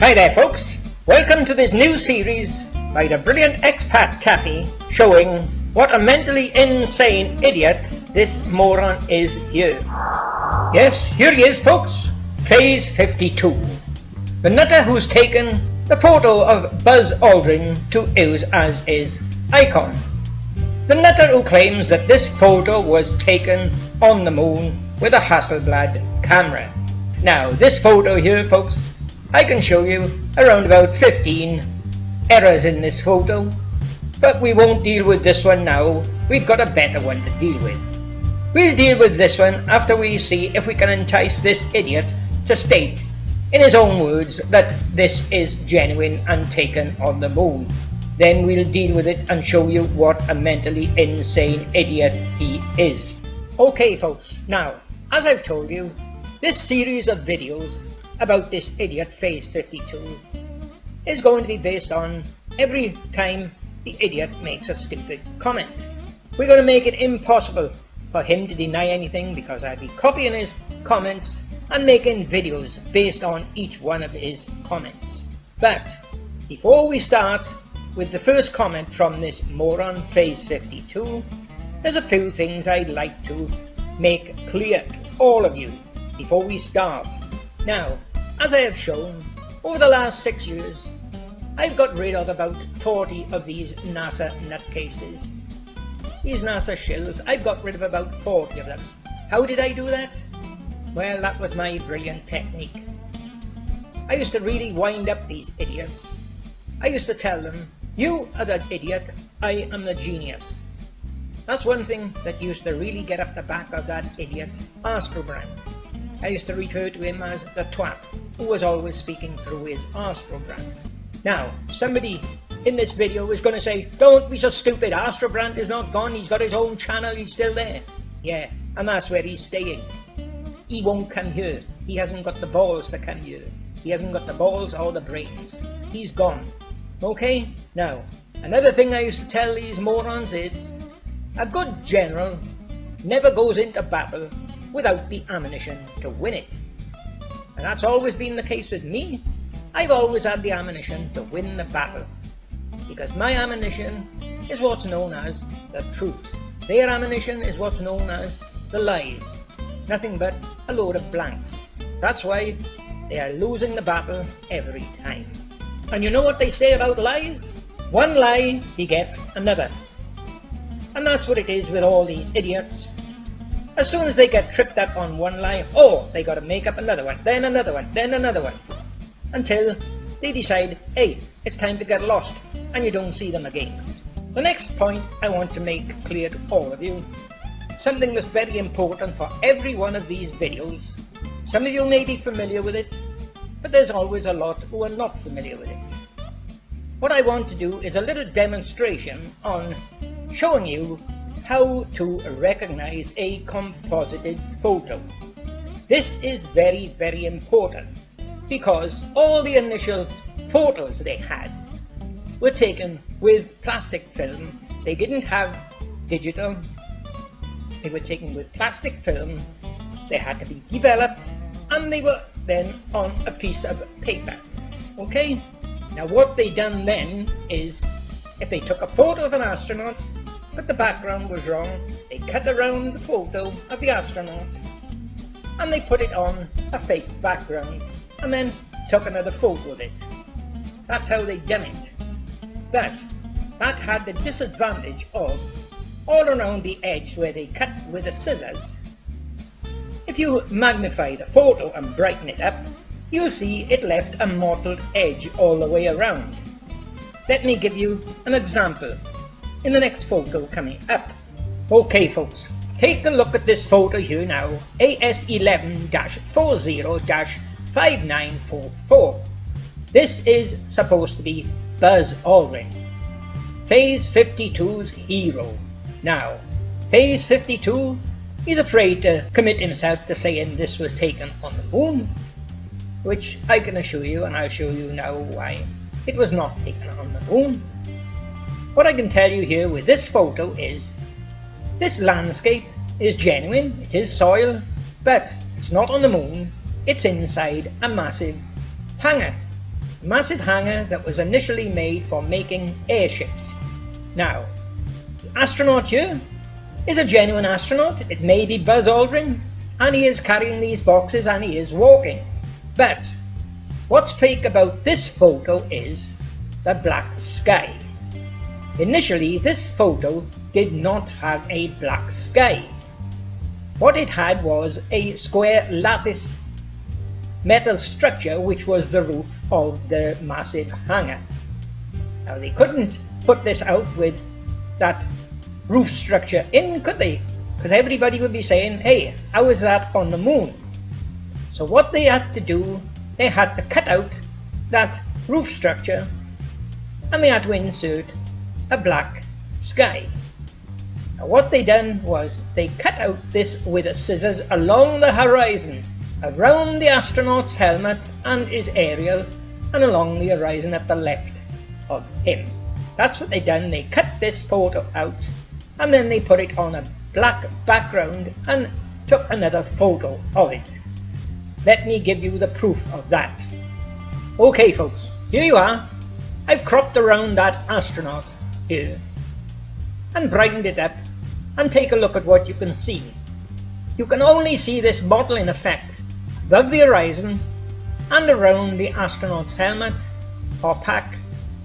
Hi there folks, welcome to this new series by the brilliant Expattaffy showing what a mentally insane idiot this moron is here. Yes, here he is folks, phase 52. The nutter who's taken the photo of Buzz Aldrin to use as his icon. The nutter who claims that this photo was taken on the moon with a Hasselblad camera. Now this photo here folks, I can show you around about 15 errors in this photo, but we won't deal with this one now. We've got a better one to deal with. We'll deal with this one after we see if we can entice this idiot to state in his own words that this is genuine and taken on the moon. Then we'll deal with it and show you what a mentally insane idiot he is. Okay folks, now as I've told you, this series of videos about this idiot phase 52 is going to be based on every time the idiot makes a stupid comment. We're going to make it impossible for him to deny anything because I'll be copying his comments and making videos based on each one of his comments. But before we start with the first comment from this moron phase 52, there's a few things I'd like to make clear to all of you before we start. Now, as I have shown, over the last 6 years, I've got rid of about 40 of these NASA nutcases. These NASA shills, I've got rid of about 40 of them. How did I do that? Well, that was my brilliant technique. I used to really wind up these idiots. I used to tell them, you are the idiot, I am the genius. That's one thing that used to really get up the back of that idiot, Astrobrand. I used to refer to him as the twat, who was always speaking through his Astrobrand. Now, somebody in this video is going to say, don't be so stupid, Astrobrand is not gone, he's got his own channel, he's still there. Yeah, and that's where he's staying. He won't come here, he hasn't got the balls to come here. He hasn't got the balls or the brains. He's gone. Okay? Now, another thing I used to tell these morons is, a good general never goes into battle without the ammunition to win it. And that's always been the case with me. I've always had the ammunition to win the battle. Because my ammunition is what's known as the truth. Their ammunition is what's known as the lies. Nothing but a load of blanks. That's why they are losing the battle every time. And you know what they say about lies? One lie begets another. And that's what it is with all these idiots. As soon as they get tripped up on one lie, oh, they got to make up another one, then another one, then another one, until they decide, hey, it's time to get lost, and you don't see them again. The next point I want to make clear to all of you, something that's very important for every one of these videos. Some of you may be familiar with it, but there's always a lot who are not familiar with it. What I want to do is a little demonstration on showing you how to recognize a composited photo. This is very, very important because all the initial photos they had were taken with plastic film. They didn't have digital. They were taken with plastic film. They had to be developed and they were then on a piece of paper. Okay? Now what they done then is, if they took a photo of an astronaut but the background was wrong, they cut around the photo of the astronaut and they put it on a fake background and then took another photo of it. That's how they done it. But that had the disadvantage of, all around the edge where they cut with the scissors, if you magnify the photo and brighten it up, you'll see it left a mottled edge all the way around. Let me give you an example in the next photo coming up. Okay folks, take a look at this photo here now, AS11-40-5944. This is supposed to be Buzz Aldrin, phase 52's hero. Now, phase 52 is afraid to commit himself to saying this was taken on the moon, which I can assure you, and I'll show you now why it was not taken on the moon. What I can tell you here with this photo is, this landscape is genuine, it is soil, but it's not on the moon, it's inside a massive hangar. massive hangar that was initially made for making airships. Now, the astronaut here is a genuine astronaut. It may be Buzz Aldrin, and he is carrying these boxes and he is walking. But what's fake about this photo is the black sky. Initially, this photo did not have a black sky. What it had was a square lattice metal structure which was the roof of the massive hangar. Now they couldn't put this out with that roof structure in, could they? Because everybody would be saying, hey, how is that on the moon? So what they had to do, they had to cut out that roof structure and they had to insert a black sky. Now what they done was they cut out this with the scissors along the horizon, around the astronaut's helmet and his aerial, and along the horizon at the left of him. That's what they done. They cut this photo out and then they put it on a black background and took another photo of it. Let me give you the proof of that. Okay folks, here you are. I've cropped around that astronaut here and brightened it up, and take a look at what you can see. You can only see this model in effect above the horizon and around the astronaut's helmet or pack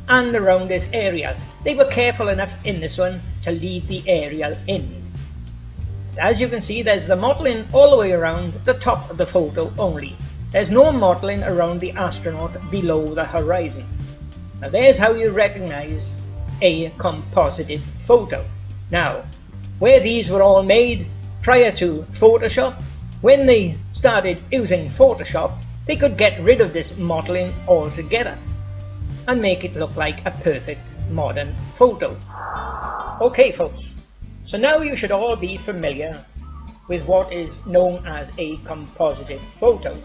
and around his aerial. They were careful enough in this one to leave the aerial in. As you can see, there's the modelling all the way around the top of the photo only. There's no modelling around the astronaut below the horizon. Now there's how you recognise a composited photo. Now, where these were all made prior to Photoshop, when they started using Photoshop, they could get rid of this modelling altogether and make it look like a perfect modern photo. Okay folks, so now you should all be familiar with what is known as a composited photo.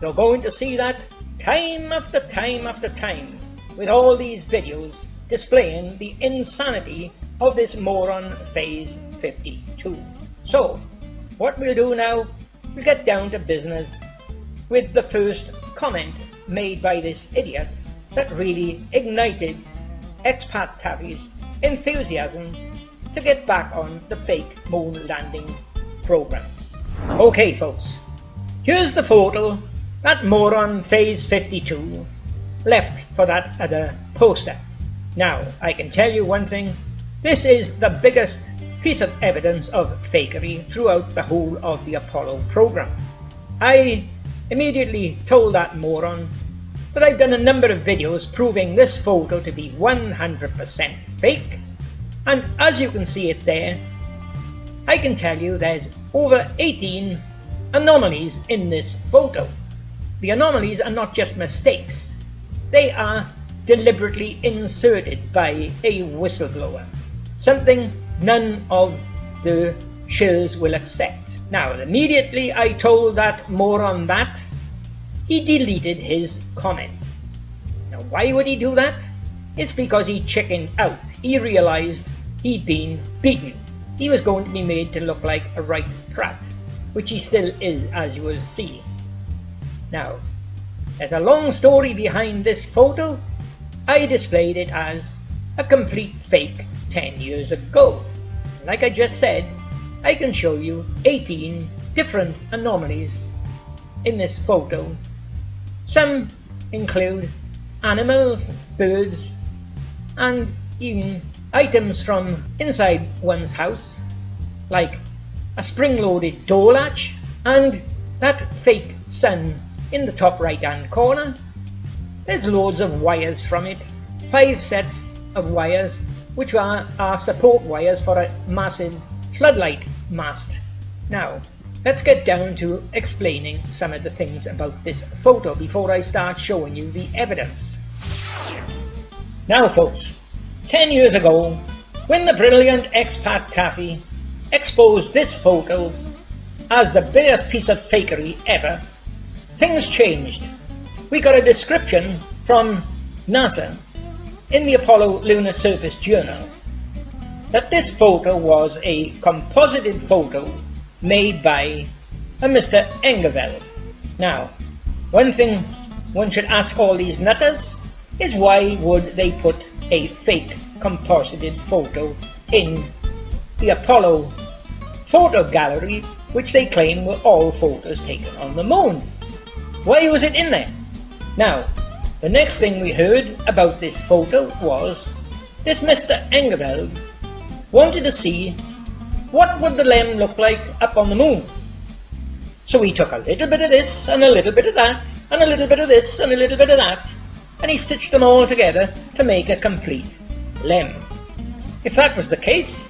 You're going to see that time after time after time with all these videos displaying the insanity of this moron Phase 52. So, what we'll do now, we'll get down to business with the first comment made by this idiot that really ignited Expattaffy's enthusiasm to get back on the fake moon landing program. Okay folks, here's the photo that moron Phase 52 left for that other poster. Now, I can tell you one thing, this is the biggest piece of evidence of fakery throughout the whole of the Apollo program. I immediately told that moron that I've done a number of videos proving this photo to be 100% fake, and as you can see it there, I can tell you there's over 18 anomalies in this photo. The anomalies are not just mistakes, they are deliberately inserted by a whistleblower, something none of the shills will accept. Now, immediately I told that moron that, he deleted his comment. Now, why would he do that? It's because he chickened out. He realized he'd been beaten. He was going to be made to look like a right prat, which he still is, as you will see. Now, there's a long story behind this photo. I displayed it as a complete fake 10 years ago. Like I just said, I can show you 18 different anomalies in this photo. Some include animals, birds, and even items from inside one's house, like a spring-loaded door latch and that fake sun in the top right-hand corner. There's loads of wires from it, 5 sets of wires, which are support wires for a massive floodlight mast. Now, let's get down to explaining some of the things about this photo before I start showing you the evidence. Now folks, 10 years ago, when the brilliant Expattaffy exposed this photo as the biggest piece of fakery ever, things changed. We got a description from NASA in the Apollo Lunar Surface Journal that this photo was a composited photo made by a Mr. Engelveld. Now, one thing one should ask all these nutters is, why would they put a fake composited photo in the Apollo photo gallery, which they claim were all photos taken on the moon? Why was it in there? Now, the next thing we heard about this photo was this Mr. Engelberg wanted to see what would the LEM look like up on the moon. So he took a little bit of this and a little bit of that and a little bit of this and a little bit of that, and he stitched them all together to make a complete LEM. If that was the case,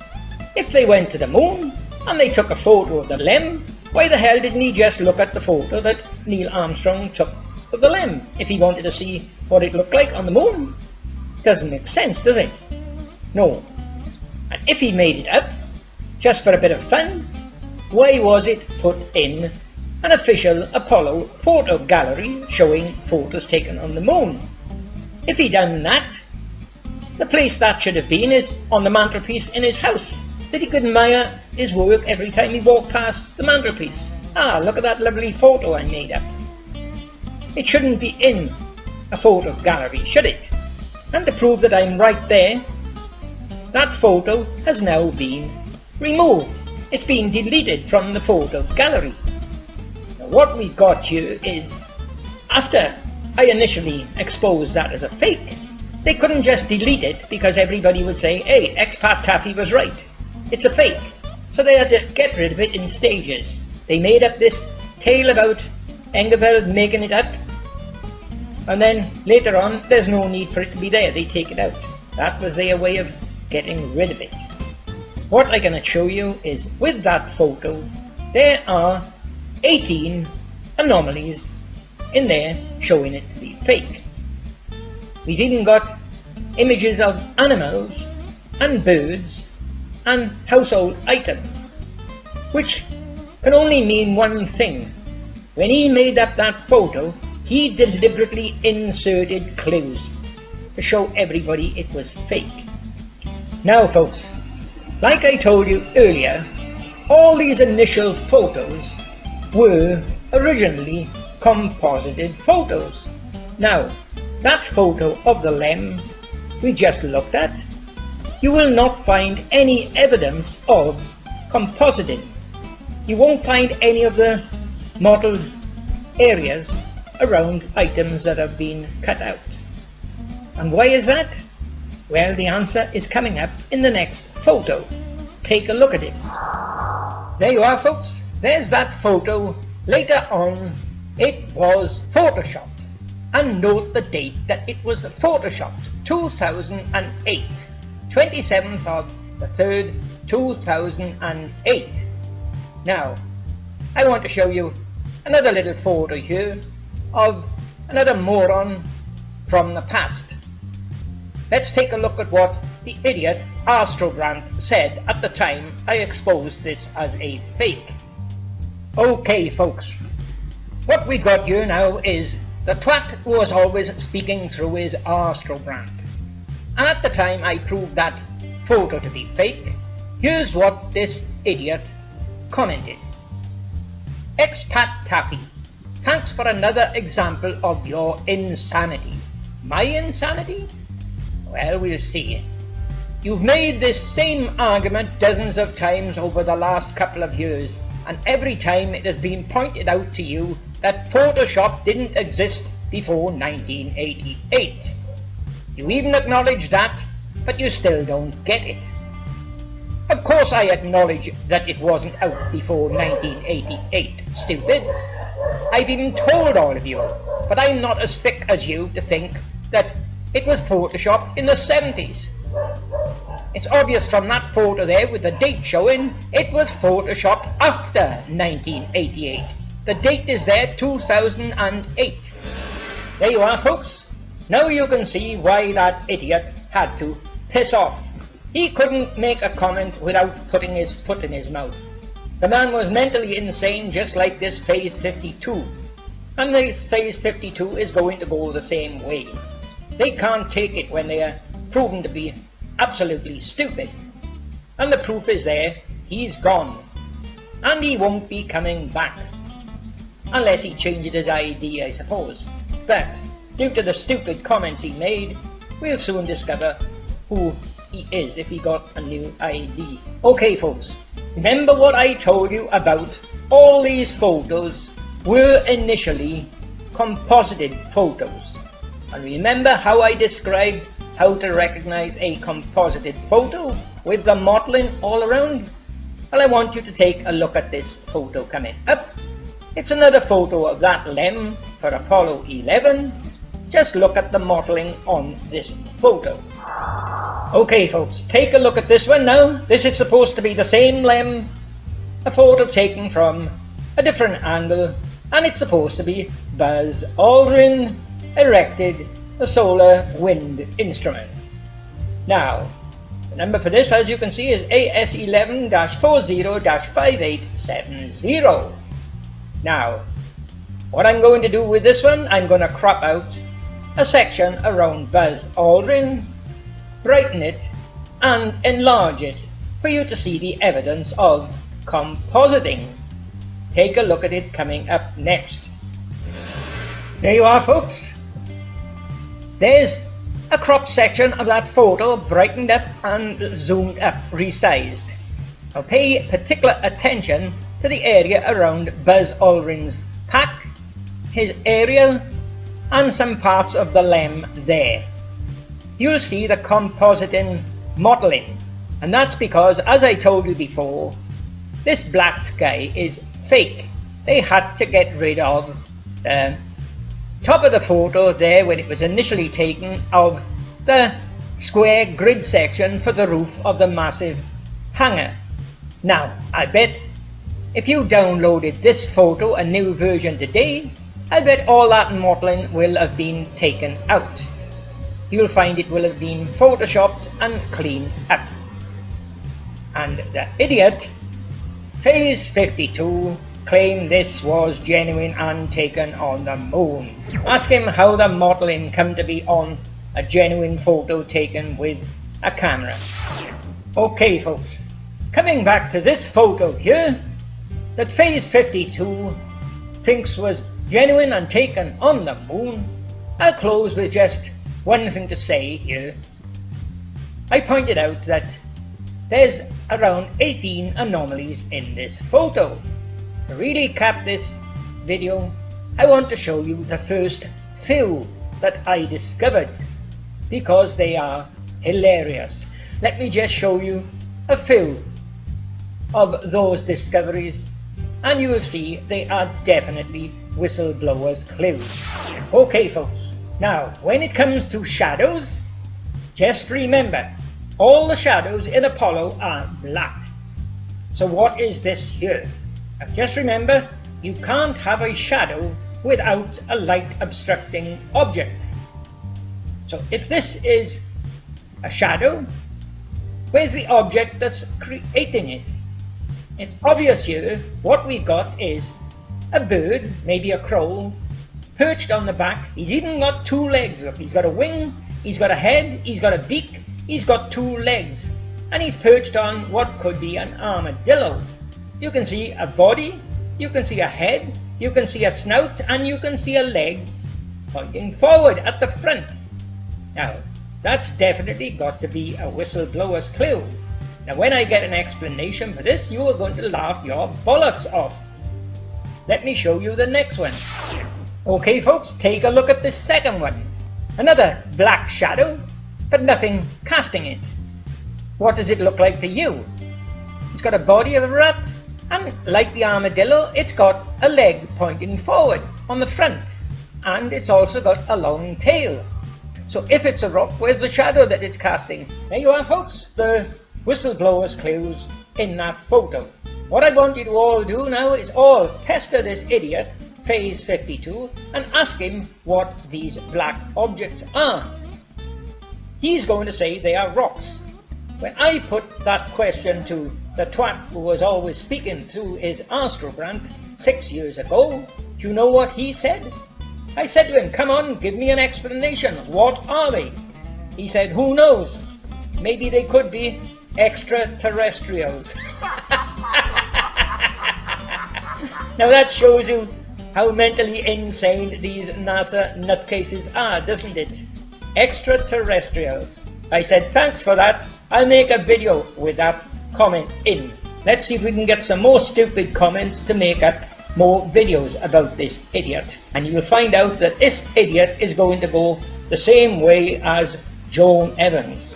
if they went to the moon and they took a photo of the LEM, why the hell didn't he just look at the photo that Neil Armstrong took of the LEM if he wanted to see what it looked like on the moon? Doesn't make sense, does it? No. And if he made it up just for a bit of fun, why was it put in an official Apollo photo gallery showing photos taken on the moon? If he'd done that, the place that should have been is on the mantelpiece in his house, that he could admire his work every time he walked past the mantelpiece. Ah, look at that lovely photo I made up. It shouldn't be in a photo gallery, should it? And to prove that I'm right there, that photo has now been removed. It's been deleted from the photo gallery. Now what we've got here is, after I initially exposed that as a fake, they couldn't just delete it because everybody would say, hey, Expattaffy was right. It's a fake. So they had to get rid of it in stages. They made up this tale about Engelberg making it up, and then later on there's no need for it to be there, they take it out. That was their way of getting rid of it. What I'm going to show you is, with that photo, there are 18 anomalies in there showing it to be fake. We've even got images of animals and birds and household items, which can only mean one thing. When he made up that photo, he deliberately inserted clues to show everybody it was fake. Now folks, like I told you earlier, all these initial photos were originally composited photos. Now, that photo of the LEM we just looked at, you will not find any evidence of compositing. You won't find any of the mottled areas around items that have been cut out. And why is that? Well, the answer is coming up in the next photo. Take a look at it. There you are folks, there's that photo. Later on it was photoshopped, and note the date that it was photoshopped, 2008, 27th of the 3rd, 2008. Now, I want to show you another little photo here of another moron from the past. Let's take a look at what the idiot Astrobrand said at the time I exposed this as a fake. Okay folks, what we got here now is the twat who was always speaking through his Astrobrand. And at the time I proved that photo to be fake, here's what this idiot commented. Expattaffy, thanks for another example of your insanity. My insanity? Well, we'll see. You've made this same argument dozens of times over the last couple of years, and every time it has been pointed out to you that Photoshop didn't exist before 1988. You even acknowledge that, but you still don't get it. Of course I acknowledge that it wasn't out before 1988, stupid. I've even told all of you, but I'm not as thick as you to think that it was photoshopped in the 70s. It's obvious from that photo there with the date showing it was photoshopped after 1988. The date is there, 2008. There you are folks. Now you can see why that idiot had to piss off. He couldn't make a comment without putting his foot in his mouth. The man was mentally insane, just like this Phase 52. And this Phase 52 is going to go the same way. They can't take it when they are proven to be absolutely stupid. And the proof is there, he's gone. And he won't be coming back. Unless he changes his ID, I suppose. but due to the stupid comments he made, we'll soon discover who he is if he got a new ID. Okay folks, remember what I told you about all these photos were initially composited photos. And remember how I described how to recognize a composited photo with the modeling all around? Well, I want you to take a look at this photo coming up. It's another photo of that LEM for Apollo 11. Just look at the modeling on this photo. Okay folks, take a look at this one now. This is supposed to be the same LEM, a photo taken from a different angle, and it's supposed to be Buzz Aldrin erected a solar wind instrument. Now, the number for this, as you can see, is AS11-40-5870. Now, what I'm going to do with this one, I'm going to crop out a section around Buzz Aldrin, brighten it, and enlarge it for you to see the evidence of compositing. Take a look at it coming up next. There you are folks. There's a cropped section of that photo, brightened up and zoomed up, resized. Now pay particular attention to the area around Buzz Aldrin's pack, his aerial, and some parts of the LEM there. You'll see the compositing modeling, and that's because, as I told you before, this black sky is fake. They had to get rid of the top of the photo there when it was initially taken of the square grid section for the roof of the massive hangar. Now, I bet if you downloaded this photo, a new version today, I bet all that modeling will have been taken out. You'll find it will have been photoshopped and cleaned up. And the idiot, Phase 52, claimed this was genuine and taken on the moon. Ask him how the modeling come to be on a genuine photo taken with a camera. Okay folks, coming back to this photo here, that Phase 52 thinks was genuine and taken on the moon, I'll close with just one thing to say here. I pointed out that there's around 18 anomalies in this photo. To really cap this video, I want to show you the first few that I discovered, because they are hilarious. Let me just show you a few of those discoveries, and you will see they are definitely whistleblowers' clues. Okay folks, now when it comes to shadows, just remember, all the shadows in Apollo are black. So what is this here? Now just remember, you can't have a shadow without a light obstructing object. So if this is a shadow, where's the object that's creating it? It's obvious here. What we've got is a bird, maybe a crow, perched on the back. He's even got two legs. Look, he's got a wing, he's got a head, he's got a beak, he's got two legs, and he's perched on what could be an armadillo. You can see a body, you can see a head, you can see a snout, and you can see a leg pointing forward at the front. Now, that's definitely got to be a whistleblower's clue. Now, when I get an explanation for this, you are going to laugh your bollocks off. Let me show you the next one. Okay, folks, take a look at this second one. Another black shadow, but nothing casting it. What does it look like to you? It's got a body of a rat, and like the armadillo, it's got a leg pointing forward on the front, and it's also got a long tail. So if it's a rock, where's the shadow that it's casting? There you are folks, the whistleblower's clues in that photo. What I want you to all do now is all pester this idiot, Phase 52, and ask him what these black objects are. He's going to say they are rocks. When I put that question to the twat who was always speaking through his astrogram 6 years ago, do you know what he said? I said to him, come on, give me an explanation. What are they? He said, who knows? Maybe they could be extraterrestrials. Now that shows you how mentally insane these NASA nutcases are, doesn't it? Extraterrestrials. I said thanks for that. I'll make a video with that comment in. Let's see if we can get some more stupid comments to make up more videos about this idiot. And you'll find out that this idiot is going to go the same way as Joan Evans.